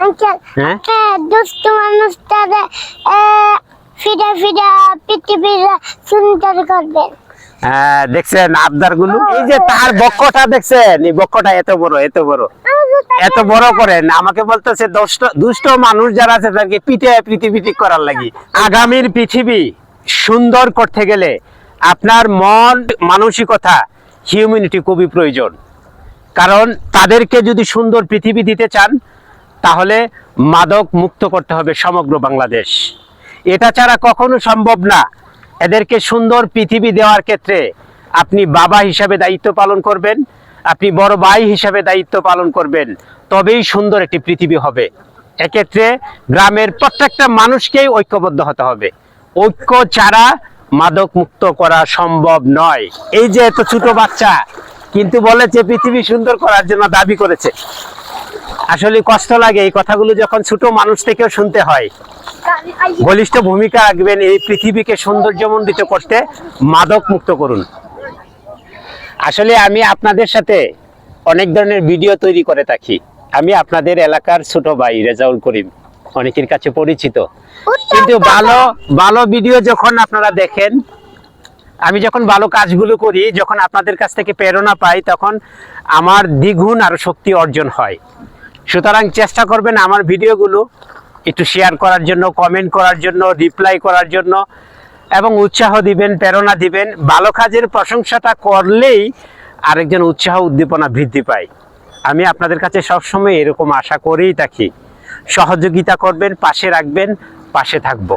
Uncle হ্যাঁ দুষ্ট মানুষটারে ফিডা ফিডা পৃথিবীর সুন্দর করবেন। দেখছেন আবদার গুলো, এই যে তার বক্ষটা দেখছেন, এই বক্ষটা এত বড় এত বড় এত বড় করেন, আমাকে বলতেছে দুষ্ট মানুষ যারা আছে তাদেরকে পিঠে পৃথিবী ঠিক করার লাগি। আগামীর পৃথিবী সুন্দর করতে গেলে আপনার মন মানসিকতা হিউম্যানিটি খুবই প্রয়োজন। কারণ তাদেরকে যদি সুন্দর পৃথিবী দিতে চান তাহলে মাদক মুক্ত করতে হবে সমগ্র বাংলাদেশ। এটা ছাড়া কখনো সম্ভব না। এদেরকে সুন্দর পৃথিবী দেওয়ার ক্ষেত্রে আপনি বাবা হিসাবে দায়িত্ব পালন করবেন, আপনি বড় ভাই হিসাবে দায়িত্ব পালন করবেন, তবেই সুন্দর একটি পৃথিবী হবে। এক্ষেত্রে গ্রামের প্রত্যেকটা মানুষকেই ঐক্যবদ্ধ হতে হবে। ঐক্য ছাড়া মাদক মুক্ত করা সম্ভব নয়। এই যে এত ছোট বাচ্চা কিন্তু বলেছে পৃথিবী সুন্দর করার জন্য দাবি করেছে। আসলে কষ্ট লাগে এই কথাগুলো যখন ছোট মানুষ থেকেও শুনতে হয়। বলিষ্ঠ ভূমিকা রাখবেন এই পৃথিবীকে সৌন্দর্যমণ্ডিত করতে, মাদক মুক্ত করুন। আসলে আমি আপনাদের সাথে অনেক ধরনের ভিডিও তৈরি করে থাকি। আমি আপনাদের এলাকার ছোট ভাই রেজাউল করিম, অনেকের কাছে পরিচিত। কিন্তু ভালো ভালো ভিডিও যখন আপনারা দেখেন, আমি যখন ভালো কাজগুলো করি, যখন আপনাদের কাছ থেকে প্রেরণা পাই, তখন আমার দ্বিগুণ আরো শক্তি অর্জন হয়। সুতরাং চেষ্টা করবেন আমার ভিডিওগুলো একটু শেয়ার করার জন্য, কমেন্ট করার জন্য, রিপ্লাই করার জন্য, এবং উৎসাহ দিবেন, প্রেরণা দিবেন। ভালো কাজের প্রশংসাটা করলেই আরেকজন উৎসাহ উদ্দীপনা বৃদ্ধি পায়। আমি আপনাদের কাছে সবসময় এরকম আশা করেই থাকি। সহযোগিতা করবেন, পাশে রাখবেন, পাশে থাকবো।